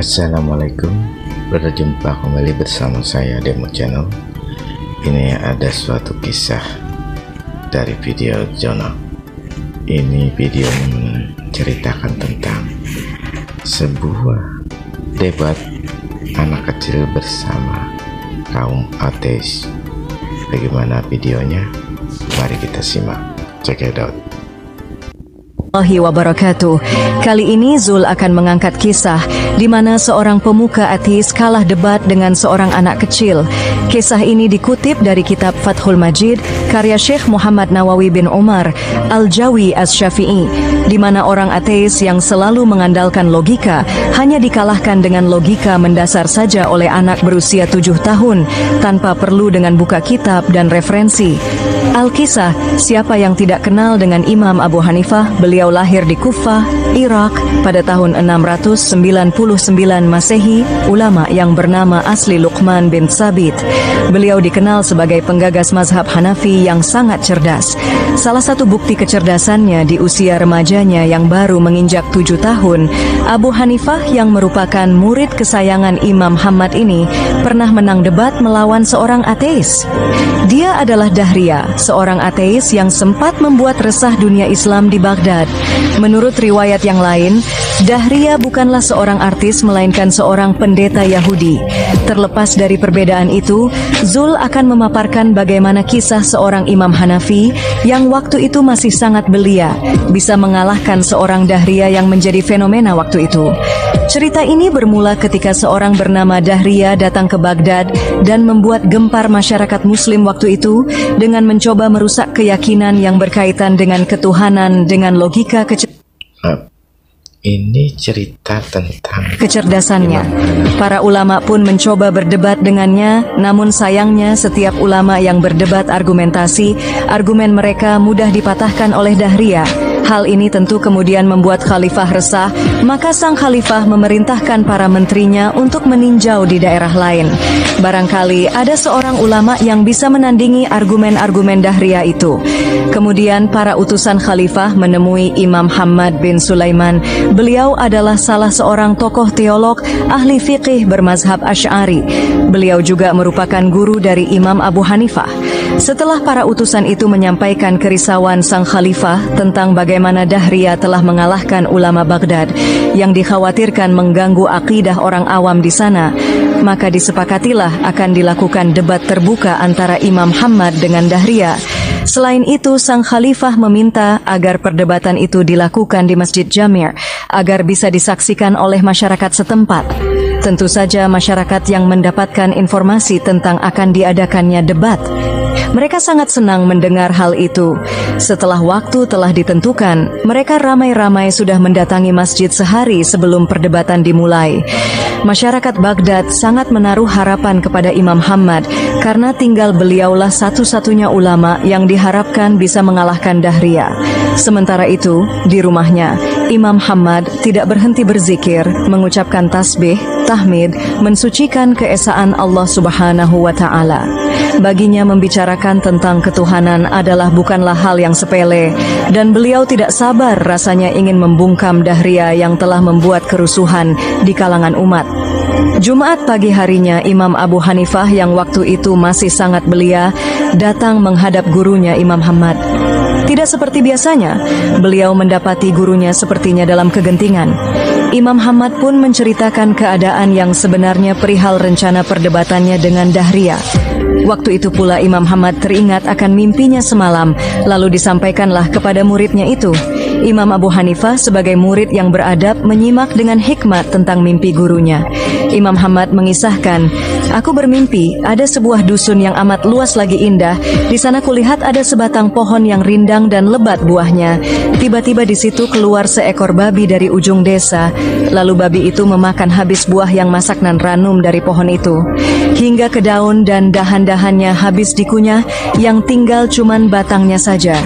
Assalamualaikum, berjumpa kembali bersama saya Demo Channel. Ini ada suatu kisah dari video Jono. Ini video menceritakan tentang sebuah debat anak kecil bersama kaum ateis. Bagaimana videonya? Mari kita simak. Check it out. Wabarakatuh. Kali ini Zul akan mengangkat kisah di mana seorang pemuka ateis kalah debat dengan seorang anak kecil. Kisah ini dikutip dari kitab Fathul Majid karya Syekh Muhammad Nawawi bin Umar Al-Jawi As-Syafi'i, di mana orang ateis yang selalu mengandalkan logika hanya dikalahkan dengan logika mendasar saja oleh anak berusia 7 tahun tanpa perlu dengan buka kitab dan referensi. Al-Kisah, siapa yang tidak kenal dengan Imam Abu Hanifah? Beliau lahir di Kufah, Irak pada tahun 699 Masehi, ulama yang bernama asli Luqman bin Tsabit. Beliau dikenal sebagai penggagas mazhab Hanafi yang sangat cerdas. Salah satu bukti kecerdasannya di usia remajanya yang baru menginjak 7 tahun, Abu Hanifah yang merupakan murid kesayangan Imam Ahmad ini pernah menang debat melawan seorang ateis. Dia adalah Dahriyah, seorang ateis yang sempat membuat resah dunia Islam di Baghdad. Menurut riwayat yang lain, Dahriyah bukanlah seorang artis melainkan seorang pendeta Yahudi. Terlepas dari perbedaan itu, Zul akan memaparkan bagaimana kisah seorang Imam Hanafi yang waktu itu masih sangat belia bisa mengalahkan seorang Dahriyah yang menjadi fenomena waktu itu. Cerita ini bermula ketika seorang bernama Dahriyah datang ke Baghdad dan membuat gempar masyarakat Muslim waktu itu dengan mencoba merusak keyakinan yang berkaitan dengan ketuhanan dengan logika Ini cerita tentang kecerdasannya. Para ulama pun mencoba berdebat dengannya, namun sayangnya setiap ulama yang berdebat argumentasi, argumen mereka mudah dipatahkan oleh Dahriyah. Hal ini tentu kemudian membuat khalifah resah, maka sang khalifah memerintahkan para menterinya untuk meninjau di daerah lain. Barangkali ada seorang ulama yang bisa menandingi argumen-argumen Dahriyah itu. Kemudian para utusan khalifah menemui Imam Ahmad bin Sulaiman. Beliau adalah salah seorang tokoh teolog ahli fiqih bermazhab Asy'ari. Beliau juga merupakan guru dari Imam Abu Hanifah. Setelah para utusan itu menyampaikan kerisauan sang khalifah tentang bagaimana Dahriyah telah mengalahkan ulama Baghdad yang dikhawatirkan mengganggu akidah orang awam di sana, maka disepakatilah akan dilakukan debat terbuka antara Imam Ahmad dengan Dahriyah. Selain itu, sang khalifah meminta agar perdebatan itu dilakukan di Masjid Jami' agar bisa disaksikan oleh masyarakat setempat. Tentu saja masyarakat yang mendapatkan informasi tentang akan diadakannya debat. Mereka sangat senang mendengar hal itu. Setelah waktu telah ditentukan, mereka ramai-ramai sudah mendatangi masjid sehari sebelum perdebatan dimulai. Masyarakat Baghdad sangat menaruh harapan kepada Imam Ahmad karena tinggal beliaulah satu-satunya ulama yang diharapkan bisa mengalahkan Dahriyah. Sementara itu, di rumahnya, Imam Ahmad tidak berhenti berzikir, mengucapkan tasbih, tahmid, mensucikan keesaan Allah Subhanahu wa Ta'ala. Baginya membicarakan tentang ketuhanan adalah bukanlah hal yang sepele, dan beliau tidak sabar rasanya ingin membungkam Dahriyah yang telah membuat kerusuhan di kalangan umat. Jumat pagi harinya, Imam Abu Hanifah yang waktu itu masih sangat belia datang menghadap gurunya Imam Ahmad. Tidak seperti biasanya, beliau mendapati gurunya sepertinya dalam kegentingan. Imam Ahmad pun menceritakan keadaan yang sebenarnya perihal rencana perdebatannya dengan Dahriyah. Waktu itu pula Imam Ahmad teringat akan mimpinya semalam, lalu disampaikanlah kepada muridnya itu. Imam Abu Hanifah sebagai murid yang beradab menyimak dengan hikmat tentang mimpi gurunya. Imam Ahmad mengisahkan, "Aku bermimpi ada sebuah dusun yang amat luas lagi indah. Di sana kulihat ada sebatang pohon yang rindang dan lebat buahnya. Tiba-tiba di situ keluar seekor babi dari ujung desa. Lalu babi itu memakan habis buah yang masak nan ranum dari pohon itu. Hingga ke daun dan dahan-dahannya habis dikunyah, yang tinggal cuman batangnya saja.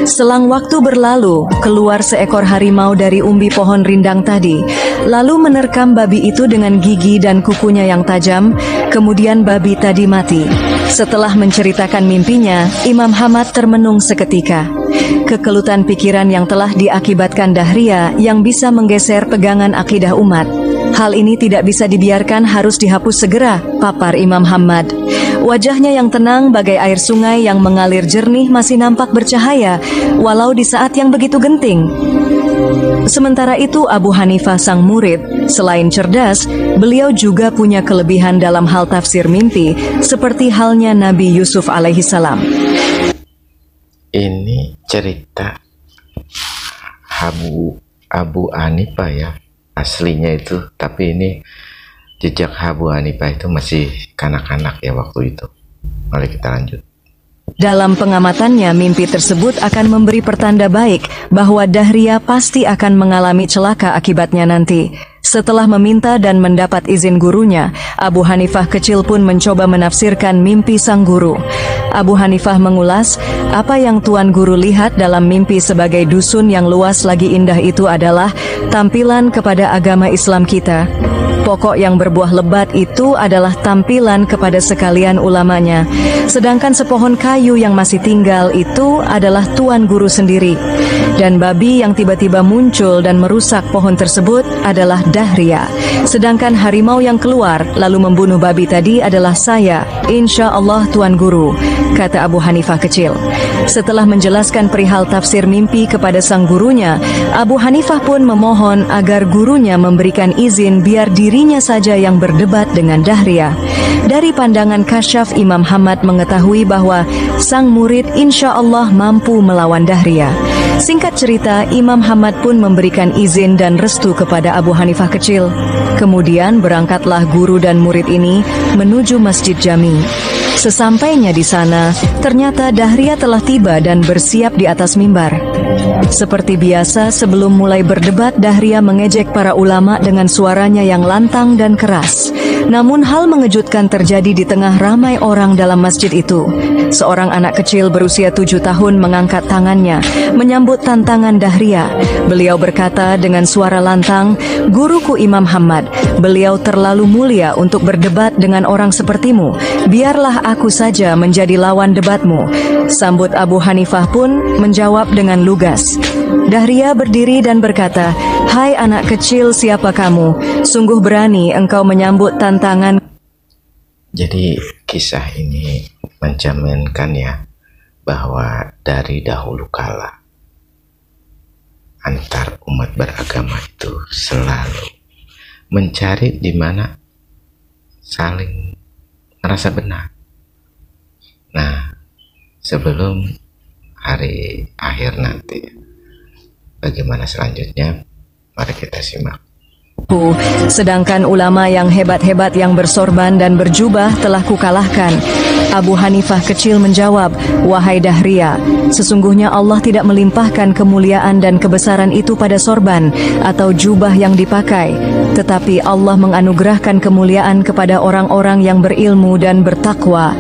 Selang waktu berlalu, keluar seekor harimau dari umbi pohon rindang tadi, lalu menerkam babi itu dengan gigi dan kukunya yang tajam, kemudian babi tadi mati." Setelah menceritakan mimpinya, Imam Ahmad termenung seketika. Kekelutan pikiran yang telah diakibatkan Dahriyah yang bisa menggeser pegangan akidah umat. Hal ini tidak bisa dibiarkan, harus dihapus segera, papar Imam Hammad. Wajahnya yang tenang bagai air sungai yang mengalir jernih masih nampak bercahaya, walau di saat yang begitu genting. Sementara itu Abu Hanifah sang murid, selain cerdas, beliau juga punya kelebihan dalam hal tafsir mimpi, seperti halnya Nabi Yusuf alaihissalam. Ini cerita Abu Hanifah ya, aslinya itu, tapi ini jejak Abu Hanifah itu masih kanak-kanak ya waktu itu. Mari kita lanjut. Dalam pengamatannya, mimpi tersebut akan memberi pertanda baik bahwa Dahria pasti akan mengalami celaka akibatnya nanti. Setelah meminta dan mendapat izin gurunya, Abu Hanifah kecil pun mencoba menafsirkan mimpi sang guru. Abu Hanifah mengulas, apa yang Tuan Guru lihat dalam mimpi sebagai dusun yang luas lagi indah itu adalah tampilan kepada agama Islam kita. Pokok yang berbuah lebat itu adalah tampilan kepada sekalian ulamanya. Sedangkan sepohon kayu yang masih tinggal itu adalah Tuan Guru sendiri. Dan babi yang tiba-tiba muncul dan merusak pohon tersebut adalah Dahria. Sedangkan harimau yang keluar lalu membunuh babi tadi adalah saya, insya Allah Tuan Guru, kata Abu Hanifah kecil. Setelah menjelaskan perihal tafsir mimpi kepada sang gurunya, Abu Hanifah pun memohon agar gurunya memberikan izin biar dirinya saja yang berdebat dengan Dahria. Dari pandangan kasyaf, Imam Hammad mengetahui bahwa sang murid insya Allah mampu melawan Dahria. Singkat cerita, Imam Hammad pun memberikan izin dan restu kepada Abu Hanifah kecil. Kemudian berangkatlah guru dan murid ini menuju Masjid Jami. Sesampainya di sana, ternyata Dahria telah tiba dan bersiap di atas mimbar. Seperti biasa, sebelum mulai berdebat, Dahria mengejek para ulama dengan suaranya yang lantang dan keras. Namun hal mengejutkan terjadi di tengah ramai orang dalam masjid itu. Seorang anak kecil berusia 7 tahun mengangkat tangannya, menyambut tantangan Dahria. Beliau berkata dengan suara lantang, "Guruku Imam Hammad, beliau terlalu mulia untuk berdebat dengan orang sepertimu. Biarlah aku saja menjadi lawan debatmu." Sambut Abu Hanifah pun menjawab dengan lugas. Dahria berdiri dan berkata, "Hai anak kecil, siapa kamu? Sungguh berani engkau menyambut tantangan." Jadi kisah ini mencerminkan ya bahwa dari dahulu kala antar umat beragama itu selalu mencari di mana saling merasa benar. Nah, sebelum hari akhir nanti, bagaimana selanjutnya? Mari kita simak. Sedangkan ulama yang hebat-hebat yang bersorban dan berjubah telah kukalahkan. Abu Hanifah kecil menjawab, "Wahai Dahria, sesungguhnya Allah tidak melimpahkan kemuliaan dan kebesaran itu pada sorban atau jubah yang dipakai, tetapi Allah menganugerahkan kemuliaan kepada orang-orang yang berilmu dan bertakwa."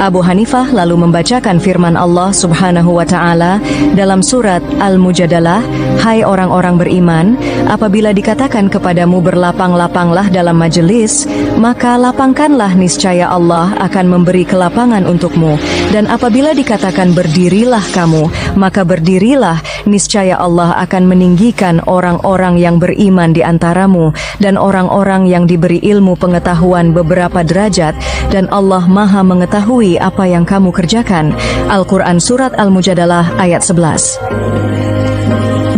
Abu Hanifah lalu membacakan firman Allah Subhanahu wa Ta'ala dalam surat Al-Mujadalah, "Hai orang-orang beriman, apabila dikatakan kepadamu berlapang-lapanglah dalam majelis, maka lapangkanlah, niscaya Allah akan memberi kelapangan untukmu. Dan apabila dikatakan berdirilah kamu, maka berdirilah, niscaya Allah akan meninggikan orang-orang yang beriman di antaramu dan orang-orang yang diberi ilmu pengetahuan beberapa derajat, dan Allah Maha mengetahui apa yang kamu kerjakan." Al-Quran Surat Al-Mujadalah ayat 11.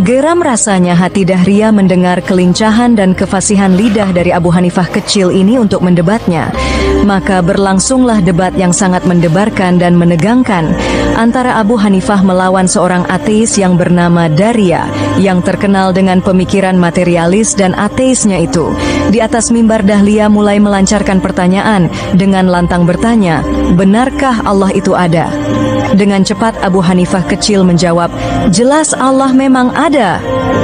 Geram rasanya hati Dahria mendengar kelincahan dan kefasihan lidah dari Abu Hanifah kecil ini untuk mendebatnya. Maka berlangsunglah debat yang sangat mendebarkan dan menegangkan antara Abu Hanifah melawan seorang ateis yang bernama Dahria, yang terkenal dengan pemikiran materialis dan ateisnya itu. Di atas mimbar, Dahlia mulai melancarkan pertanyaan dengan lantang bertanya, "Benarkah Allah itu ada?" Dengan cepat Abu Hanifah kecil menjawab, "Jelas Allah memang ada."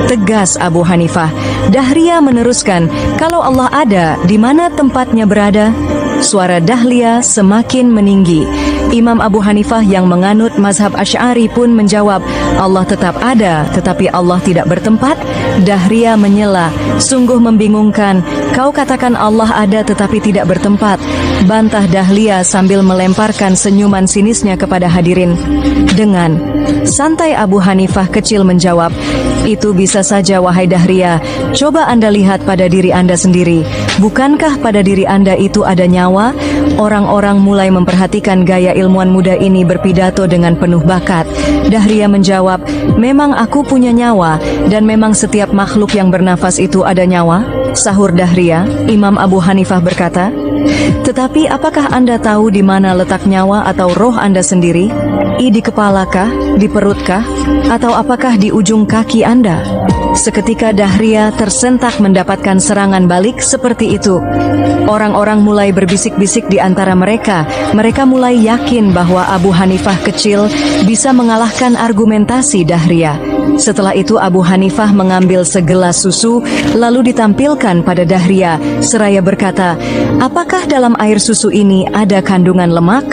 Tegas Abu Hanifah. Dahria meneruskan, "Kalau Allah ada, di mana tempatnya berada?" Suara Dahlia semakin meninggi. Imam Abu Hanifah yang menganut mazhab Asy'ari pun menjawab, Allah tetap ada, tetapi Allah tidak bertempat. Dahria menyela, sungguh membingungkan, kau katakan Allah ada tetapi tidak bertempat. Bantah Dahlia sambil melemparkan senyuman sinisnya kepada hadirin. Dengan santai Abu Hanifah kecil menjawab, itu bisa saja wahai Dahria, coba Anda lihat pada diri Anda sendiri. Bukankah pada diri Anda itu ada nyawa? Orang-orang mulai memperhatikan gaya ilmuwan muda ini berpidato dengan penuh bakat. Dahria menjawab, memang aku punya nyawa, dan memang setiap makhluk yang bernafas itu ada nyawa. Sahur Dahria. Imam Abu Hanifah berkata, tetapi apakah Anda tahu di mana letak nyawa atau roh Anda sendiri? Di kepalakah, di perutkah, atau apakah di ujung kaki Anda? Seketika Dahria tersentak mendapatkan serangan balik seperti itu. Orang-orang mulai berbisik-bisik di antara mereka. Mereka mulai yakin bahwa Abu Hanifah kecil bisa mengalahkan argumentasi Dahria. Setelah itu Abu Hanifah mengambil segelas susu lalu ditampilkan pada Dahria seraya berkata, apakah dalam air susu ini ada kandungan lemak?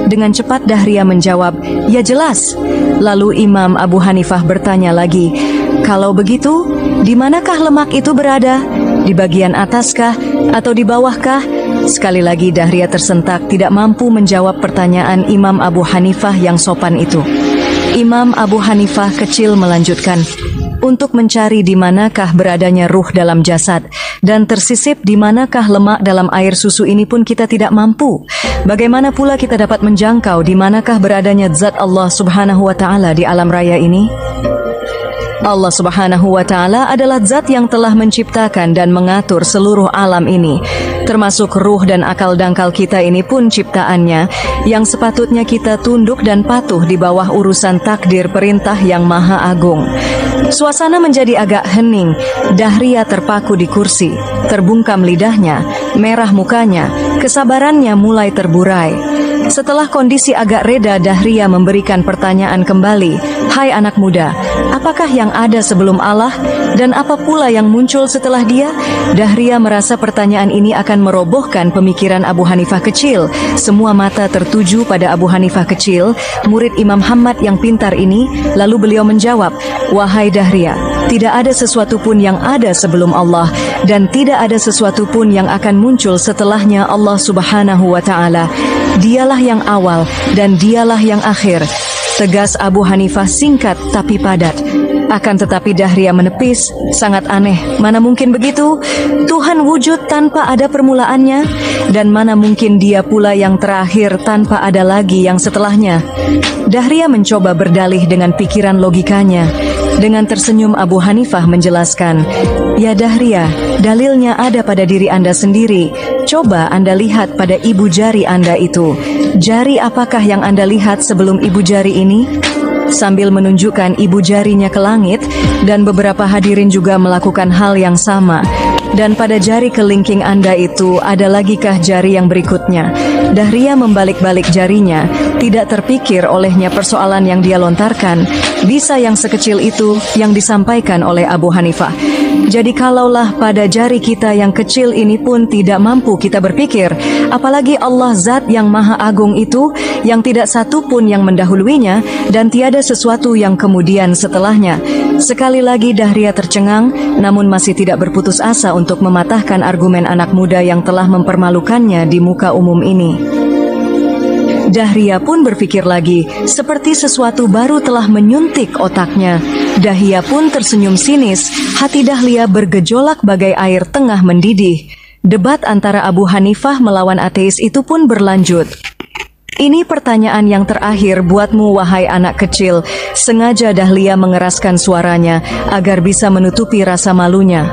Dengan cepat Dahria menjawab, ya jelas. Lalu Imam Abu Hanifah bertanya lagi, kalau begitu, di manakah lemak itu berada? Di bagian ataskah atau di bawahkah? Sekali lagi Dahria tersentak, tidak mampu menjawab pertanyaan Imam Abu Hanifah yang sopan itu. Imam Abu Hanifah kecil melanjutkan, untuk mencari di manakah beradanya ruh dalam jasad dan tersisip di manakah lemak dalam air susu ini pun kita tidak mampu. Bagaimana pula kita dapat menjangkau di manakah beradanya zat Allah Subhanahu wa Ta'ala di alam raya ini? Allah Subhanahu wa Ta'ala adalah zat yang telah menciptakan dan mengatur seluruh alam ini, termasuk ruh dan akal dangkal kita ini pun ciptaannya, yang sepatutnya kita tunduk dan patuh di bawah urusan takdir perintah yang maha agung. Suasana menjadi agak hening. Dahria terpaku di kursi, terbungkam lidahnya, merah mukanya, kesabarannya mulai terburai. Setelah kondisi agak reda, Dahria memberikan pertanyaan kembali. Hai anak muda, apakah yang ada sebelum Allah dan apa pula yang muncul setelah dia? Dahria merasa pertanyaan ini akan merobohkan pemikiran Abu Hanifah kecil. Semua mata tertuju pada Abu Hanifah kecil, murid Imam Ahmad yang pintar ini. Lalu beliau menjawab, wahai Dahria, tidak ada sesuatu pun yang ada sebelum Allah dan tidak ada sesuatu pun yang akan muncul setelahnya Allah Subhanahu wa Ta'ala. Dialah yang awal dan dialah yang akhir. Tegas Abu Hanifah singkat tapi padat. Akan tetapi Dahria menepis, sangat aneh. Mana mungkin begitu? Tuhan wujud tanpa ada permulaannya, dan mana mungkin dia pula yang terakhir tanpa ada lagi yang setelahnya. Dahria mencoba berdalih dengan pikiran logikanya. Dengan tersenyum Abu Hanifah menjelaskan, ya Dahria, dalilnya ada pada diri Anda sendiri. Coba Anda lihat pada ibu jari Anda itu. Jari apakah yang Anda lihat sebelum ibu jari ini? Sambil menunjukkan ibu jarinya ke langit, dan beberapa hadirin juga melakukan hal yang sama. Dan pada jari kelingking Anda itu ada lagikah jari yang berikutnya? Dahria membalik-balik jarinya, tidak terpikir olehnya persoalan yang dia lontarkan. Bisa yang sekecil itu yang disampaikan oleh Abu Hanifah. Jadi kalaulah pada jari kita yang kecil ini pun tidak mampu kita berpikir, apalagi Allah Zat yang Maha Agung itu, yang tidak satu pun yang mendahuluinya dan tiada sesuatu yang kemudian setelahnya. Sekali lagi Dahria tercengang, namun masih tidak berputus asa untuk mematahkan argumen anak muda yang telah mempermalukannya di muka umum ini. Dahria pun berpikir lagi, seperti sesuatu baru telah menyuntik otaknya. Dahlia pun tersenyum sinis, hati Dahlia bergejolak bagai air tengah mendidih. Debat antara Abu Hanifah melawan ateis itu pun berlanjut. Ini pertanyaan yang terakhir buatmu wahai anak kecil. Sengaja Dahlia mengeraskan suaranya agar bisa menutupi rasa malunya.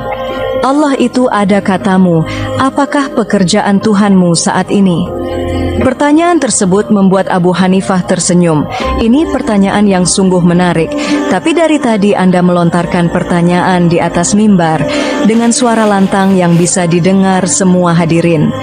Allah itu ada katamu, apakah pekerjaan Tuhanmu saat ini? Pertanyaan tersebut membuat Abu Hanifah tersenyum. Ini pertanyaan yang sungguh menarik. Tapi dari tadi Anda melontarkan pertanyaan di atas mimbar dengan suara lantang yang bisa didengar semua hadirin.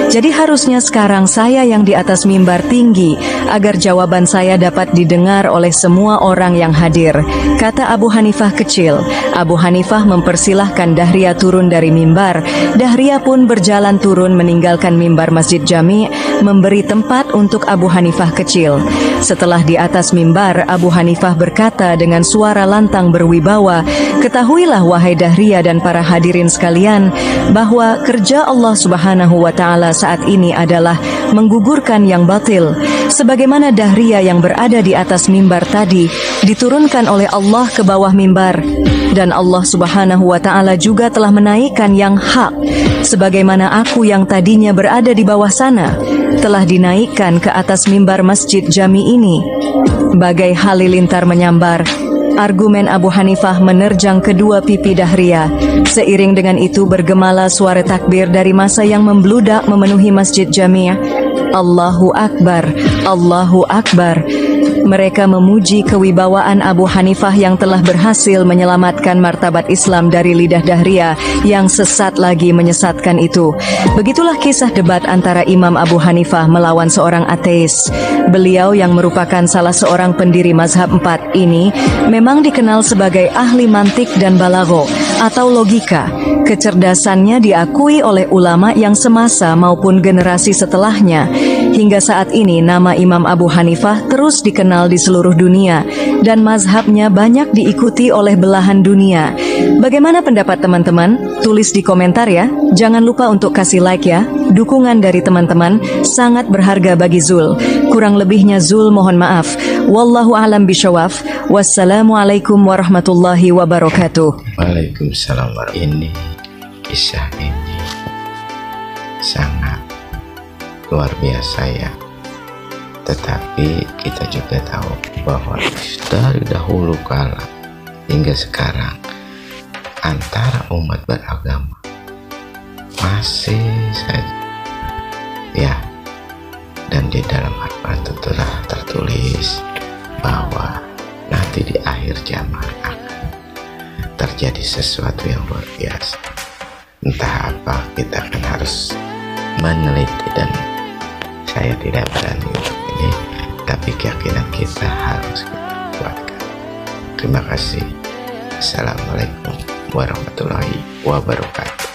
Jadi harusnya sekarang saya yang di atas mimbar tinggi agar jawaban saya dapat didengar oleh semua orang yang hadir, kata Abu Hanifah kecil. Abu Hanifah mempersilahkan Dahria turun dari mimbar. Dahria pun berjalan turun meninggalkan mimbar Masjid Jami' memberi tempat untuk Abu Hanifah kecil. Setelah di atas mimbar, Abu Hanifah berkata dengan suara lantang berwibawa, "Ketahuilah wahai Dahriya dan para hadirin sekalian, bahwa kerja Allah Subhanahu wa Ta'ala saat ini adalah menggugurkan yang batil. Sebagaimana Dahriya yang berada di atas mimbar tadi diturunkan oleh Allah ke bawah mimbar, dan Allah Subhanahu wa Ta'ala juga telah menaikkan yang hak, sebagaimana aku yang tadinya berada di bawah sana telah dinaikkan ke atas mimbar masjid jami ini." Bagai halilintar menyambar, argumen Abu Hanifah menerjang kedua pipi Dahriya. Seiring dengan itu bergemalah suara takbir dari massa yang membludak memenuhi masjid jami'. Allahu Akbar, Allahu Akbar. Mereka memuji kewibawaan Abu Hanifah yang telah berhasil menyelamatkan martabat Islam dari lidah Dahriya yang sesat lagi menyesatkan itu. Begitulah kisah debat antara Imam Abu Hanifah melawan seorang ateis. Beliau yang merupakan salah seorang pendiri mazhab 4 ini memang dikenal sebagai ahli mantik dan balagho atau logika. Kecerdasannya diakui oleh ulama yang semasa maupun generasi setelahnya. Hingga saat ini nama Imam Abu Hanifah terus dikenal di seluruh dunia dan mazhabnya banyak diikuti oleh belahan dunia. Bagaimana pendapat teman-teman? Tulis di komentar ya. Jangan lupa untuk kasih like ya. Dukungan dari teman-teman sangat berharga bagi Zul. Kurang lebihnya Zul mohon maaf. Wallahu a'lam bishawaf. Wassalamualaikum warahmatullahi wabarakatuh. Waalaikumsalam. Ini kisah ini sangat luar biasa ya. Tetapi kita juga tahu bahwa dari dahulu kala hingga sekarang antara umat beragama masih saja ya, dan di dalam Al-Quran telah tertulis bahwa nanti di akhir zaman akan terjadi sesuatu yang luar biasa. Entah apa, kita akan harus meneliti, dan saya tidak berani untuk ini, tapi keyakinan kita harus kita kuatkan. Terima kasih. Assalamualaikum warahmatullahi wabarakatuh.